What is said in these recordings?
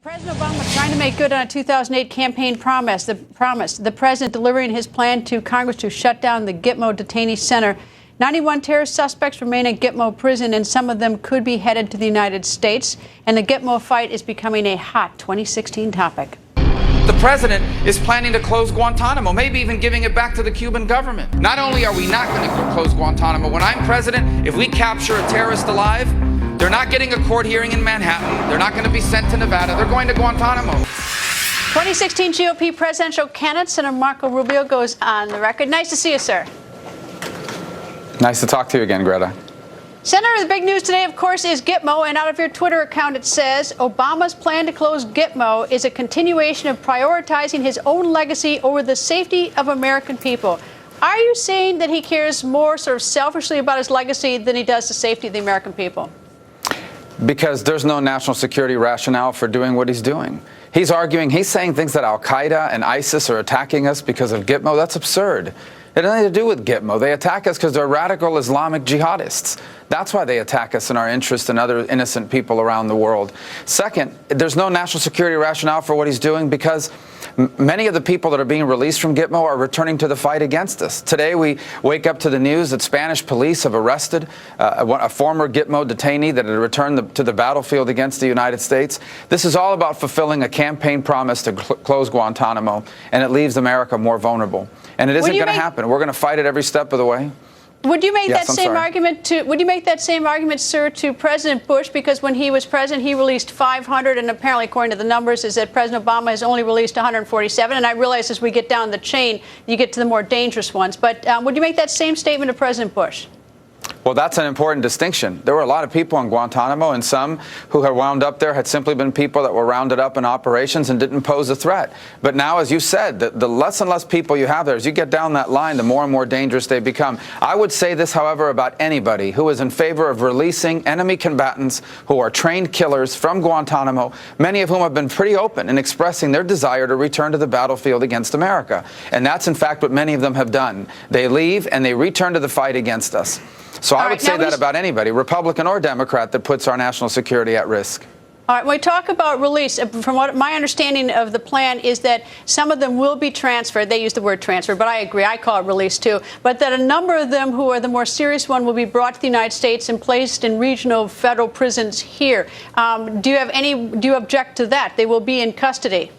President Obama trying to make good on a 2008 campaign promise. The president delivering his plan to Congress to shut down the Gitmo detainee center. 91 terrorist suspects remain in Gitmo prison, and some of them could be headed to the United States. And the Gitmo fight is becoming a hot 2016 topic. The president is planning to close Guantanamo, maybe even giving it back to the Cuban government. Not only are we not going to close Guantanamo, when I'm president, if we capture a terrorist alive, they're not getting a court hearing in Manhattan. They're not going to be sent to Nevada. They're going to Guantanamo. 2016 GOP presidential candidate Senator Marco Rubio goes on the record. Nice to see you, sir. Nice to talk to you again, Greta. Senator, the big news today, of course, is Gitmo. And out of your Twitter account, it says Obama's plan to close Gitmo is a continuation of prioritizing his own legacy over the safety of American people. Are you saying that he cares more sort of selfishly about his legacy than he does the safety of the American people? Because there's no national security rationale for doing what he's doing. He's saying things that al-Qaeda and ISIS are attacking us because of Gitmo. That's absurd. It has nothing to do with Gitmo. They attack us because they're radical Islamic jihadists. That's why they attack us and our interests and other innocent people around the world. Second, there's no national security rationale for what he's doing because many of the people that are being released from Gitmo are returning to the fight against us. Today, we wake up to the news that Spanish police have arrested a former Gitmo detainee that had returned to the battlefield against the United States. This is all about fulfilling a campaign promise to close Guantanamo, and it leaves America more vulnerable. And it isn't going to happen. We're going to fight it every step of the way. Would you make that same argument would you make that same argument, sir, to President Bush? Because when he was president, he released 500, and apparently, according to the numbers, is that President Obama has only released 147. And I realize as we get down the chain, you get to the more dangerous ones. But would you make that same statement to President Bush? Well, that's an important distinction. There were a lot of people in Guantanamo, and some who had wound up there had simply been people that were rounded up in operations and didn't pose a threat. But now, as you said, the less and less people you have there, as you get down that line, the more and more dangerous they become. I would say this, however, about anybody who is in favor of releasing enemy combatants who are trained killers from Guantanamo, many of whom have been pretty open in expressing their desire to return to the battlefield against America. And that's, in fact, what many of them have done. They leave and they return to the fight against us. So I would say that about anybody, Republican or Democrat, that puts our national security at risk. All right, when we talk about release, from what my understanding of the plan is that some of them will be transferred. They use the word transfer, but I agree. I call it release, too. But that a number of them who are the more serious one will be brought to the United States and placed in regional federal prisons here. Do you object to that? They will be in custody.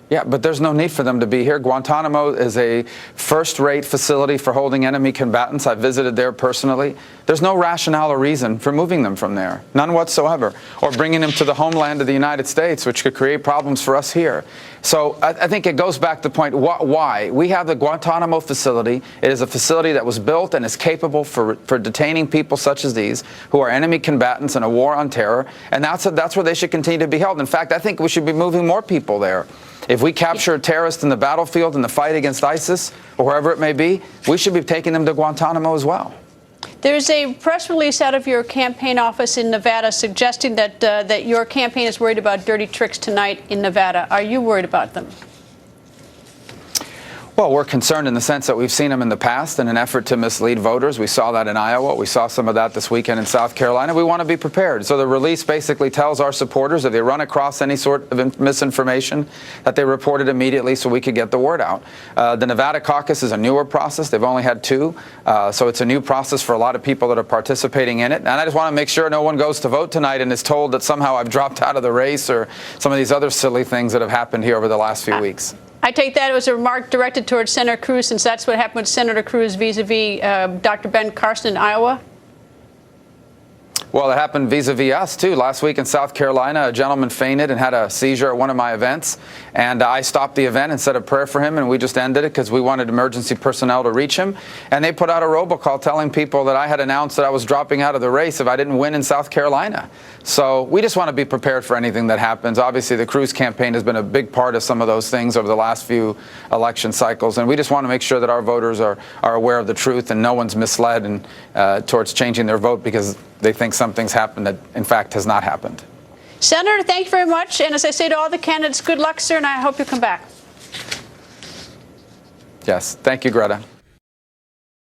Yeah, but there's no need for them to be here. Guantanamo is a first-rate facility for holding enemy combatants. I visited there personally. There's no rationale or reason for moving them from there, none whatsoever, or bringing them to the homeland of the United States, which could create problems for us here. So I think it goes back to the point, why? We have the Guantanamo facility. It is a facility that was built and is capable for detaining people such as these, who are enemy combatants in a war on terror, and that's where they should continue to be held. In fact, I think we should be moving more people there. If we capture a terrorist in the battlefield in the fight against ISIS, or wherever it may be, we should be taking them to Guantanamo as well. There's a press release out of your campaign office in Nevada suggesting that your campaign is worried about dirty tricks tonight in Nevada. Are you worried about them? Well, we're concerned in the sense that we've seen them in the past in an effort to mislead voters. We saw that in Iowa. We saw some of that this weekend in South Carolina. We want to be prepared. So the release basically tells our supporters if they run across any sort of misinformation that they report it immediately so we could get the word out. The Nevada caucus is a newer process. They've only had two. So it's a new process for a lot of people that are participating in it. And I just want to make sure no one goes to vote tonight and is told that somehow I've dropped out of the race or some of these other silly things that have happened here over the last few weeks. I take that as a remark directed towards Senator Cruz, since that's what happened with Senator Cruz vis-a-vis Dr. Ben Carson in Iowa. Well, it happened vis-a-vis us, too. Last week in South Carolina, a gentleman fainted and had a seizure at one of my events. And I stopped the event and said a prayer for him, and we just ended it because we wanted emergency personnel to reach him. And they put out a robocall telling people that I had announced that I was dropping out of the race if I didn't win in South Carolina. So we just want to be prepared for anything that happens. Obviously, the Cruz campaign has been a big part of some of those things over the last few election cycles. And we just want to make sure that our voters are aware of the truth and no one's misled and towards changing their vote because they think something's happened that, in fact, has not happened. Senator, thank you very much. And as I say to all the candidates, good luck, sir, and I hope you come back. Yes. Thank you, Greta.